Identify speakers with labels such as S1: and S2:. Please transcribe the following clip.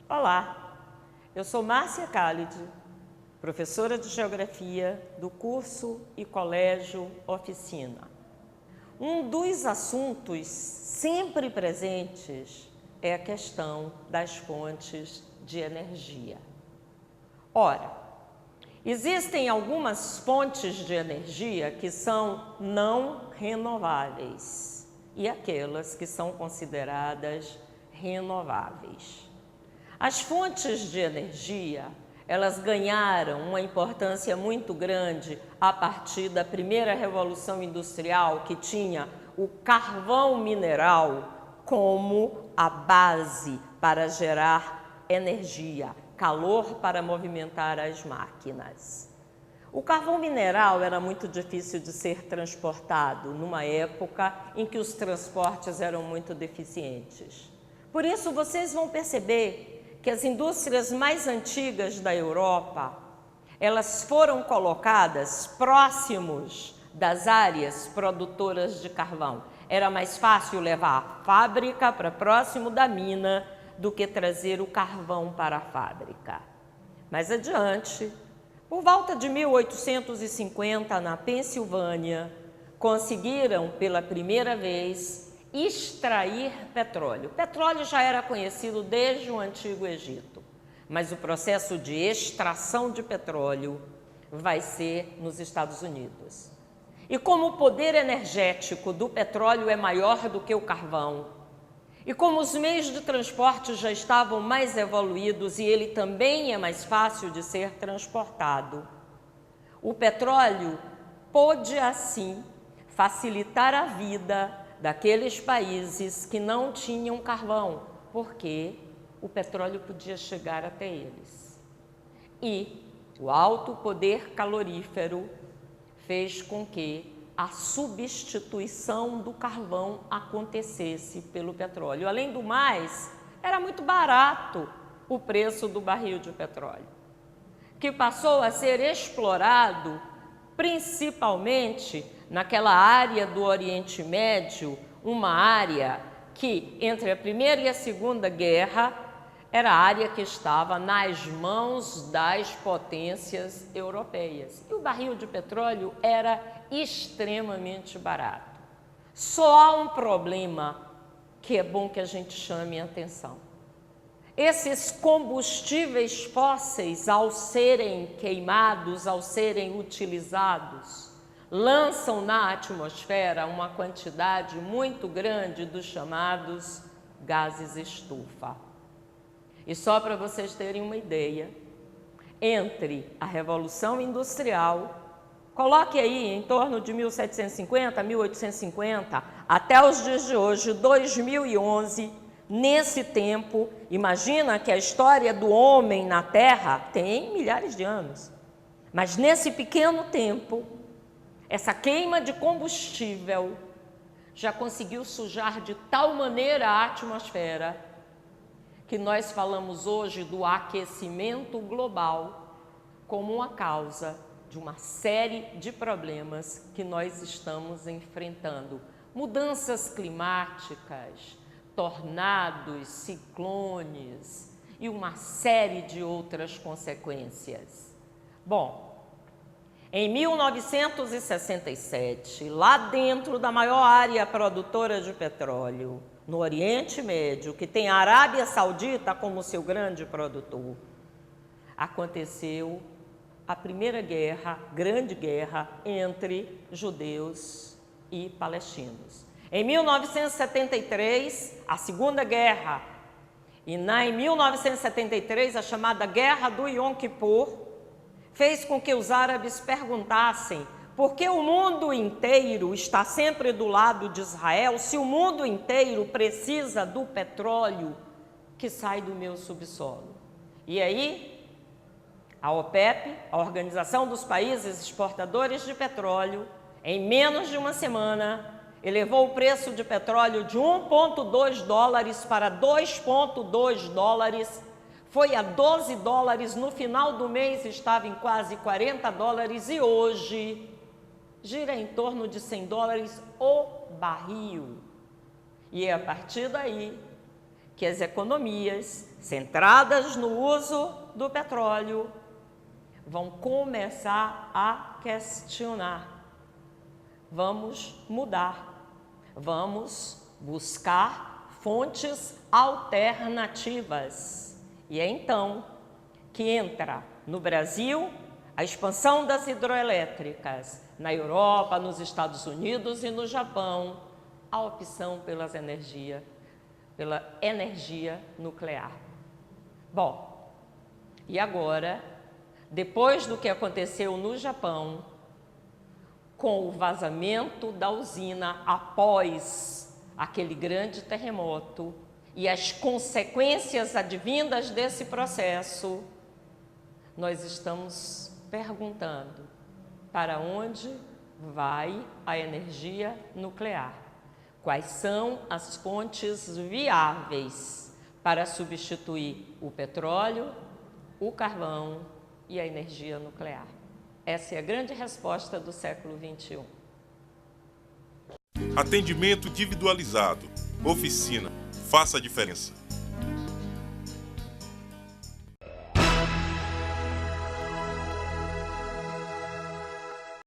S1: Olá, eu sou Márcia Khalid, professora de Geografia do curso e colégio Oficina. Um dos assuntos sempre presentes é a questão das fontes de energia. Ora, existem algumas fontes de energia que são não renováveis e aquelas que são consideradas renováveis. As fontes de energia, elas ganharam uma importância muito grande a partir da primeira revolução industrial, que tinha o carvão mineral como a base para gerar energia, calor para movimentar as máquinas. O carvão mineral era muito difícil de ser transportado numa época em que os transportes eram muito deficientes. Por isso, vocês vão perceber que as indústrias mais antigas da Europa, elas foram colocadas próximos das áreas produtoras de carvão. Era mais fácil levar a fábrica para próximo da mina do que trazer o carvão para a fábrica. Mais adiante, por volta de 1850, na Pensilvânia, conseguiram pela primeira vez extrair petróleo. O petróleo já era conhecido desde o Antigo Egito, mas o processo de extração de petróleo vai ser nos Estados Unidos. E como o poder energético do petróleo é maior do que o carvão, e como os meios de transporte já estavam mais evoluídos e ele também é mais fácil de ser transportado, o petróleo pôde, assim, facilitar a vida daqueles países que não tinham carvão, porque o petróleo podia chegar até eles. E o alto poder calorífero fez com que a substituição do carvão acontecesse pelo petróleo. Além do mais, era muito barato o preço do barril de petróleo, que passou a ser explorado principalmente naquela área do Oriente Médio, uma área que, entre a Primeira e a Segunda Guerra, era a área que estava nas mãos das potências europeias. E o barril de petróleo era extremamente barato. Só há um problema que é bom que a gente chame a atenção. Esses combustíveis fósseis, ao serem queimados, ao serem utilizados, lançam na atmosfera uma quantidade muito grande dos chamados gases estufa. E só para vocês terem uma ideia, entre a Revolução Industrial, coloque aí em torno de 1750, 1850, até os dias de hoje, 2011, nesse tempo, imagina que a história do homem na Terra tem milhares de anos, mas nesse pequeno tempo, essa queima de combustível já conseguiu sujar de tal maneira a atmosfera que nós falamos hoje do aquecimento global como uma causa de uma série de problemas que nós estamos enfrentando. Mudanças climáticas, tornados, ciclones e uma série de outras consequências. Bom, em 1967, lá dentro da maior área produtora de petróleo, no Oriente Médio, que tem a Arábia Saudita como seu grande produtor, aconteceu a primeira guerra, grande guerra, entre judeus e palestinos. Em 1973, a Segunda Guerra, e em 1973, a chamada Guerra do Yom Kippur, fez com que os árabes perguntassem por que o mundo inteiro está sempre do lado de Israel, se o mundo inteiro precisa do petróleo que sai do meu subsolo. E aí, a OPEP, a Organização dos Países Exportadores de Petróleo, em menos de uma semana, elevou o preço de petróleo de 1,2 dólares para 2,2 dólares, foi a 12 dólares, no final do mês estava em quase 40 dólares e hoje gira em torno de 100 dólares o barril. E é a partir daí que as economias centradas no uso do petróleo vão começar a questionar. Vamos mudar, vamos buscar fontes alternativas. E é então que entra no Brasil a expansão das hidroelétricas, na Europa, nos Estados Unidos e no Japão, a opção pela energia nuclear. Bom, e agora, depois do que aconteceu no Japão, com o vazamento da usina após aquele grande terremoto e as consequências advindas desse processo, nós estamos perguntando para onde vai a energia nuclear? Quais são as fontes viáveis para substituir o petróleo, o carvão e a energia nuclear? Essa é a grande resposta do século XXI.
S2: Atendimento individualizado. Oficina. Faça a diferença.